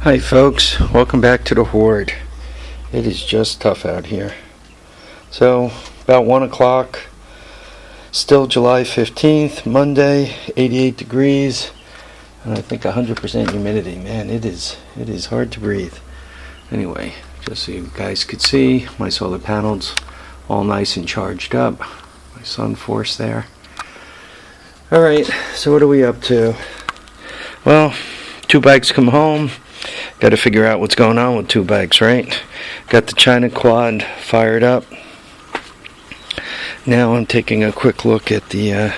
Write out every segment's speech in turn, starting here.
Hi folks, welcome back to the Horde. It is just tough out here. So, about 1 o'clock, still July 15th, Monday, 88 degrees, and I think 100% humidity. Man, it is hard to breathe. Anyway, just so you guys could see, my solar panels all nice and charged up. My SunForce there. Alright, so what are we up to? Well, 2 bikes come home. Got to figure out what's going on with 2 bikes, right? Got the China Quad fired up. Now I'm taking a quick look at the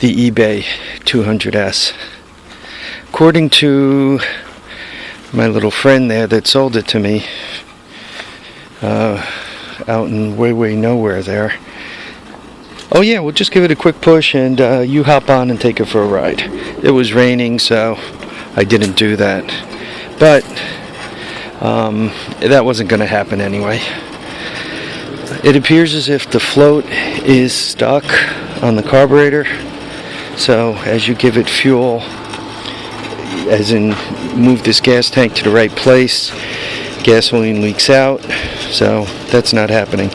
eBay 200S. According to my little friend there that sold it to me, out in way nowhere there. Oh yeah, we'll just give it a quick push and you hop on and take it for a ride. It was raining, so I didn't do that. But that wasn't going to happen anyway. It appears as if the float is stuck on the carburetor. So as you give it fuel, as in move this gas tank to the right place, gasoline leaks out. So that's not happening.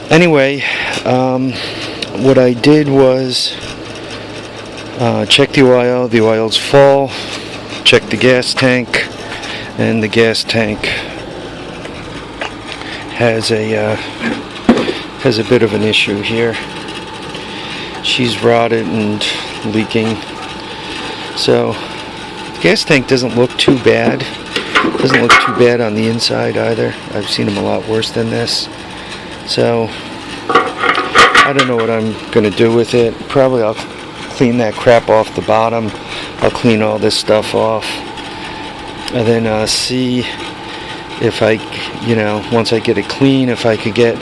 Anyway, what I did was check the oil. The oil's full. Check the gas tank, and the gas tank has a bit of an issue here. She's rotted and leaking. So the gas tank doesn't look too bad. Doesn't look too bad on the inside either. I've seen them a lot worse than this. So I don't know what I'm gonna do with it. Probably I'll clean that crap off the bottom. I'll clean all this stuff off and then see if I, once I get it clean, if I could get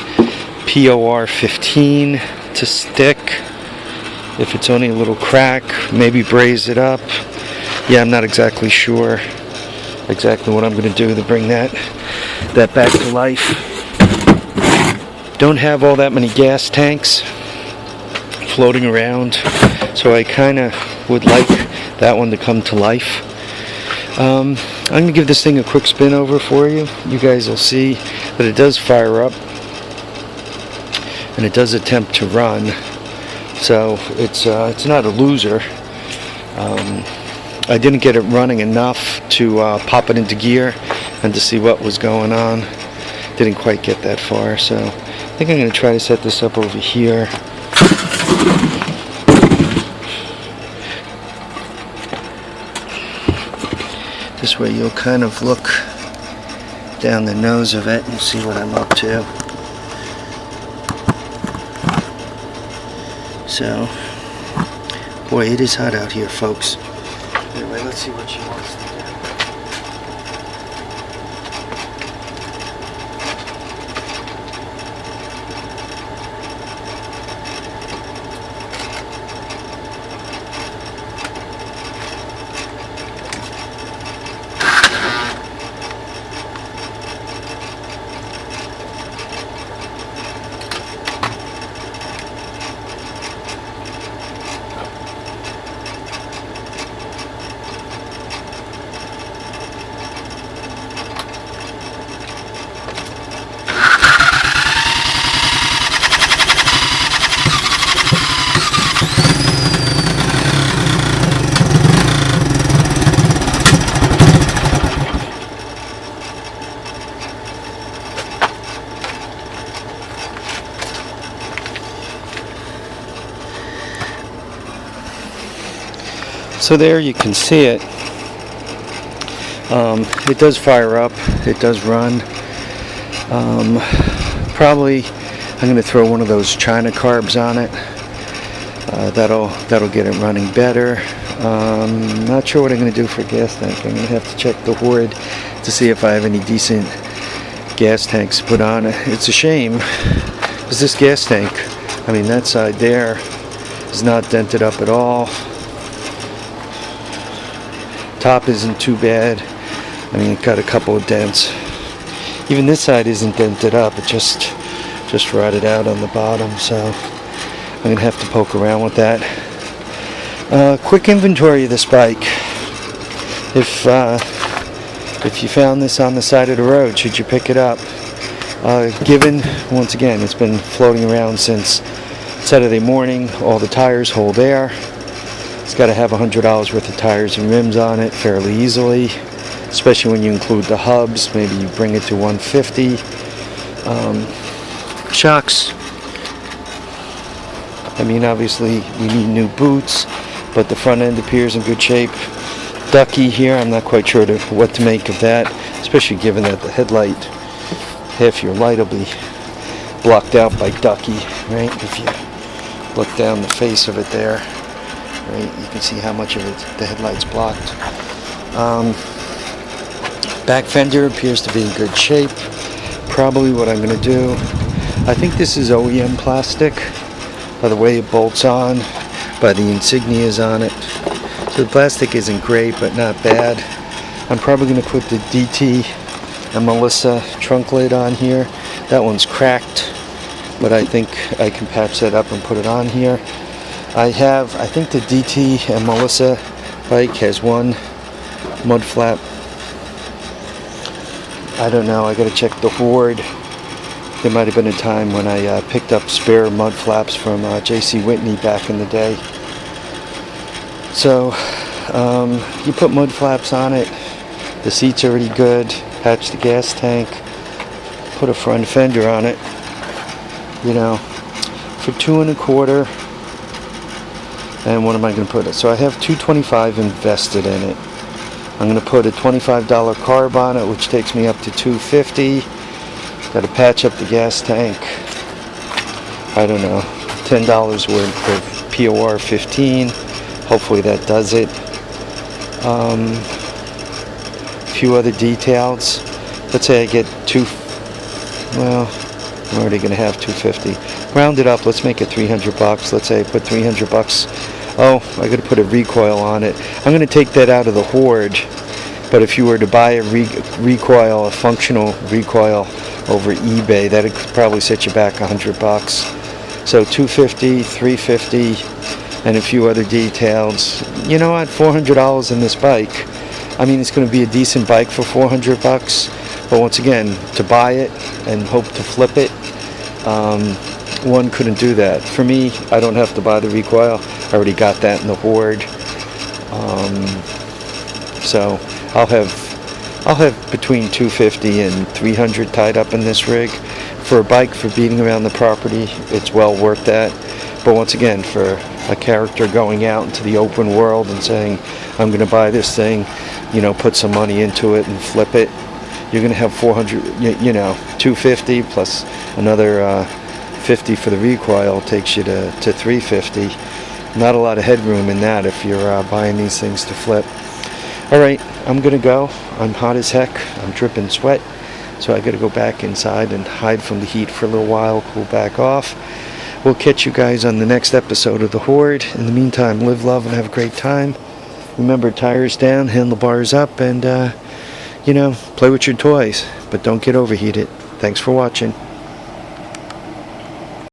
POR 15 to stick. If it's only a little crack, maybe braze it up. Yeah, I'm not exactly sure exactly what I'm going to do to bring that back to life. Don't have all that many gas tanks floating around, so I kind of would like that one to come to life. I'm going to give this thing a quick spin over for you. You guys will see that it does fire up and it does attempt to run, so it's not a loser. I didn't get it running enough to pop it into gear and to see what was going on. Didn't quite get that far, so I think I'm going to try to set this up over here. This way you'll kind of look down the nose of it and see what I'm up to. So, boy, it is hot out here, folks. Anyway, let's see what she wants to do. So there you can see it. It does fire up. It does run. Probably I'm going to throw one of those China carbs on it. That'll get it running better. Not sure what I'm going to do for gas tank. I'm going to have to check the Horde to see if I have any decent gas tanks to put on it. It's a shame because this gas tank, I mean that side there is not dented up at all. Top isn't too bad. I mean, it got a couple of dents. Even this side isn't dented up. It just rotted out on the bottom. So I'm gonna have to poke around with that. Quick inventory of this bike. If If you found this on the side of the road, should you pick it up? Given, once again, it's been floating around since Saturday morning. All the tires hold air. It's got to have $100 worth of tires and rims on it fairly easily, especially when you include the hubs. Maybe you bring it to 150. Shocks. I mean, obviously we need new boots, but the front end appears in good shape. Ducky here, I'm not quite sure what to make of that, especially given that the headlight, half your light will be blocked out by Ducky, right? If you look down the face of it there, right, you can see how much of it the headlight's blocked. Back fender appears to be in good shape. Probably what I'm going to do, I think this is OEM plastic by the way it bolts on, by the insignias on it. So the plastic isn't great, but not bad. I'm probably going to put the DT and Melissa trunk lid on here. That one's cracked, but I think I can patch that up and put it on here. I think the DT and Melissa bike has one mud flap. I don't know, I gotta check the Horde. There might have been a time when I picked up spare mud flaps from J.C. Whitney back in the day. So you put mud flaps on it. The seat's already good. Patch the gas tank. Put a front fender on it. You know, for $2 1/4. And what am I going to put it? So I have $225 invested in it. I'm going to put a $25 carb on it, which takes me up to $250. Got to patch up the gas tank. I don't know, $10 worth of POR 15. Hopefully that does it. A few other details. Let's say I get well, I'm already going to have $250. Round it up. Let's make it $300. Let's say I put $300. Oh, I got to put a recoil on it. I'm going to take that out of the Horde. But if you were to buy a recoil, a functional recoil over eBay, that'd probably set you back $100. So $250, $350, and a few other details. You know what? $400 in this bike. I mean, it's going to be a decent bike for $400. But once again, to buy it and hope to flip it, one couldn't do that. For me, I don't have to buy the recoil. I already got that in the Horde. So I'll have between $250 and $300 tied up in this rig. For a bike, for beating around the property, it's well worth that. But once again, for a character going out into the open world and saying, I'm going to buy this thing, you know, put some money into it and flip it, you're going to have $250 plus another 50 for the recoil takes you to $350. Not a lot of headroom in that if you're buying these things to flip. All right, I'm gonna go. I'm hot as heck. I'm dripping sweat, so I gotta go back inside and hide from the heat for a little while, cool back off. We'll catch you guys on the next episode of The Horde. In the meantime, live, love, and have a great time. Remember, tires down, handlebars up, and you know, play with your toys, but don't get overheated. Thanks for watching.